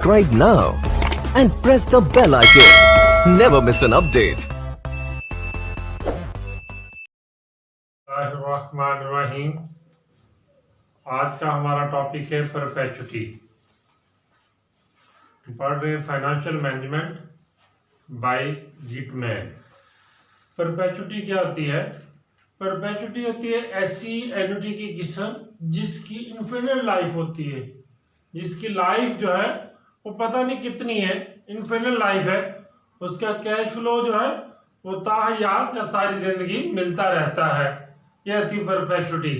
Subscribe now and press the bell icon. Never miss an update. Rahman. आज का हमारा topic है परपेचुटी। पढ़ रहे फाइनेंशियल मैनेजमेंट बाय गिटमैन। परपेचुटी क्या होती है? परपेचुटी होती है ऐसी एन्युटी की किस्म जिसकी इन्फिनिट लाइफ होती है, जिसकी लाइफ जो है वो पता नहीं कितनी है, इन्फिनिट लाइफ है। उसका कैश फ्लो जो है वो ताहयात या सारी जिंदगी मिलता रहता है। यह थी परपेचुटी।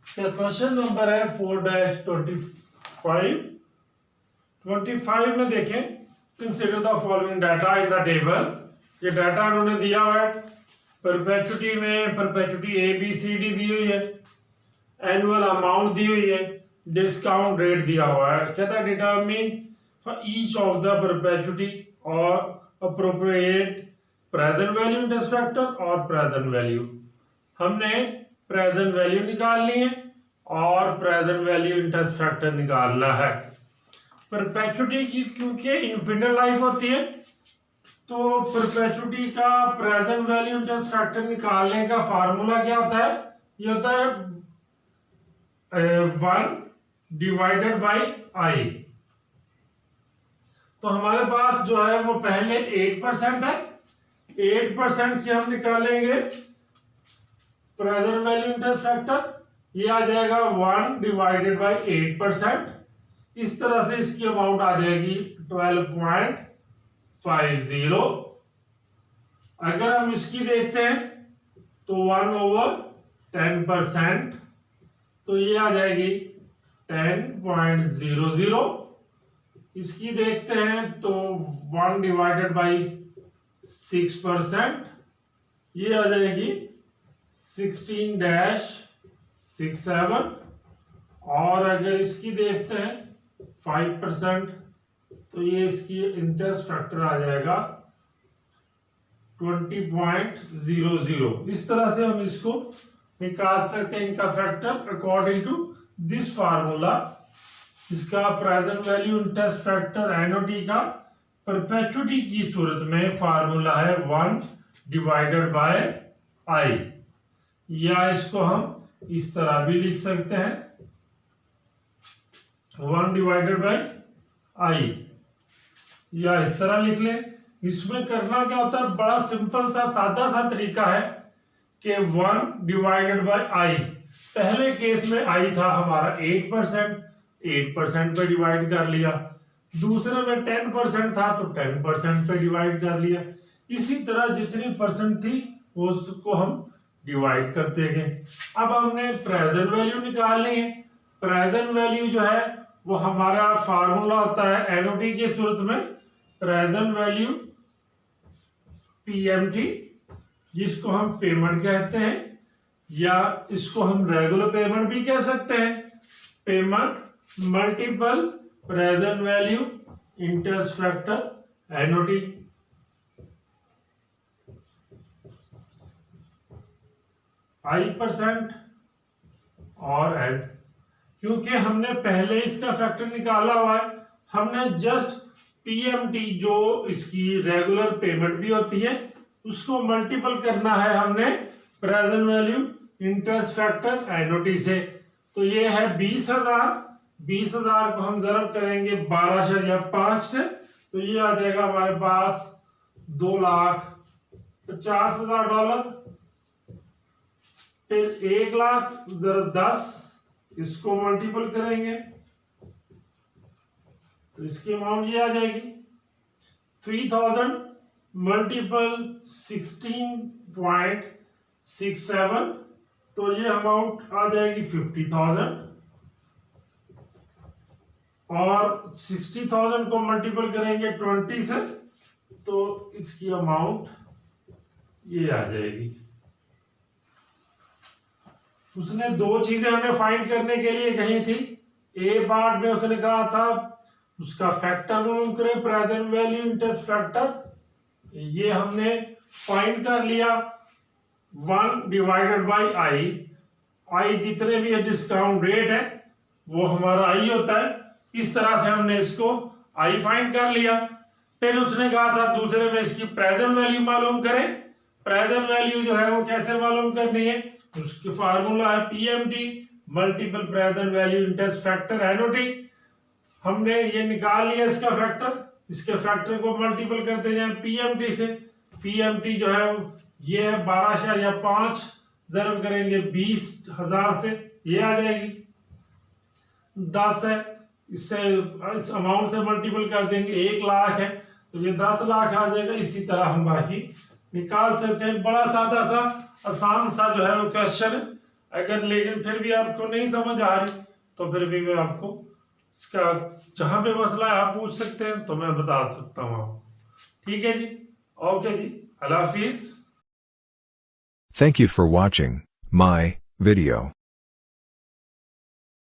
क्वेश्चन नंबर है 4-25 में देखें, consider the following data in the table. ये डाटा उन्होंने दिया हुआ है परपेचुटी में। परपेचुटी ABCD दी हुई है, एनुअल अमाउंट दी हुई है, डिस्काउंट रेट दिया हुआ है। कहता है determine for each of the perpetuity और appropriate present value interest factor और प्रेजेंट वैल्यू। हमने प्रेजेंट वैल्यू निकालनी है और प्रेजेंट वैल्यू इंटरेस्ट फैक्टर निकालना है। परपेचुटी की क्योंकि इन्फिनिट लाइफ होती है तो परपेचुटी का प्रेजेंट वैल्यू इंटरेस्ट फैक्टर निकालने का फार्मूला क्या होता है? ये होता है 1 डिवाइडेड बाई आई। तो हमारे पास जो है वो पहले 8% है। 8% की हम निकालेंगे प्रेजेंट वैल्यू इंटरेस्ट फैक्टर, ये आ जाएगा 1 डिवाइडेड बाई 8%। इस तरह से इसकी अमाउंट आ जाएगी 12.50। अगर हम इसकी देखते हैं तो 1/10%, तो ये आ जाएगी 10.00। इसकी देखते हैं तो 1 डिवाइडेड बाई 6%, ये आ जाएगी 16-67। और अगर इसकी देखते हैं 5%, तो ये इसकी इंटरेस्ट फैक्टर आ जाएगा 20.00। इस तरह से हम इसको निकाल सकते हैं, इनका factor according to this formula. इसका प्रेजेंट वैल्यू इंटरेस्ट फैक्टर एनओटी का परपेचुटी की सूरत में फार्मूला है 1 डिवाइडेड बाय आई, या इसको हम इस तरह भी लिख सकते हैं 1 डिवाइडेड बाय आई, या इस तरह लिख लें। इसमें करना क्या होता है, बड़ा सिंपल सा सादा सा तरीका है कि 1 डिवाइडेड बाय आई। पहले केस में आई था हमारा 8% पे डिवाइड कर लिया। दूसरे में 10% था तो 10% पे डिवाइड कर लिया। इसी तरह जितनी परसेंट थी उसको हम डिवाइड करते गए। अब हमने प्रेजेंट वैल्यू निकालनी है। प्रेजेंट वैल्यू जो है वो हमारा फार्मूला होता है एनओटी के सूरत में प्रेजेंट वैल्यू PMT, जिसको हम पेमेंट कहते हैं, या इसको हम रेगुलर पेमेंट भी कह सकते हैं। Payment multiple present value interest factor NOT. I% और एड, क्योंकि हमने पहले इसका फैक्टर निकाला हुआ है, हमने जस्ट PMT जो इसकी रेगुलर पेमेंट भी होती है उसको मल्टीपल करना है हमने present value interest factor NOT से। तो ये है 20,000। 20,000 को हम ज़रब करेंगे 12.5 से, तो ये आ जाएगा हमारे पास $2,50,000। फिर 1,00,000 ज़रब 10, इसको मल्टीपल करेंगे तो इसकी अमाउंट ये आ जाएगी 3,000 मल्टीपल 16.67, तो ये अमाउंट आ जाएगी 50,000। और 60,000 को मल्टीपल करेंगे 20 से, तो इसकी अमाउंट ये आ जाएगी। उसने दो चीजें हमें फाइंड करने के लिए कही थी। ए पार्ट में उसने कहा था उसका फैक्टर मालूम करें, प्रेजेंट वैल्यू इंटरेस्ट फैक्टर। ये हमने फाइंड कर लिया 1 डिवाइडेड बाई आई। आई जितने भी डिस्काउंट रेट है वो हमारा आई होता है। इस तरह से हमने इसको आई फाइंड कर लिया। फिर उसने कहा था दूसरे में इसकी प्रेजेंट वैल्यू मालूम करें। प्रेजेंट वैल्यू जो है वो कैसे मालूम करनी है, उसकी फार्मूला है PMT multiple present value interest factor NOT. हमने ये निकाल लिया इसका फैक्टर, इसके फैक्टर को मल्टीपल करते जाएं पीएमटी से। पीएमटी जो है ये है 12.5 ज़रब करेंगे 20,000 से, ये आ जाएगी 10 है, इससे इस अमाउंट से मल्टीपल कर देंगे 1 लाख है तो ये 10 लाख आ जाएगा। इसी तरह हम बाकी निकाल सकते हैं। बड़ा सादा सा आसान सा जो है वो क्वेश्चन है। अगर लेकिन फिर भी आपको नहीं समझ आ रही तो फिर भी मैं आपको इसका जहाँ पे मसला है आप पूछ सकते हैं तो मैं बता सकता हूँ आपको। ठीक है जी, ओके जी, अल्लाह हाफिज। Thank you for watching my video.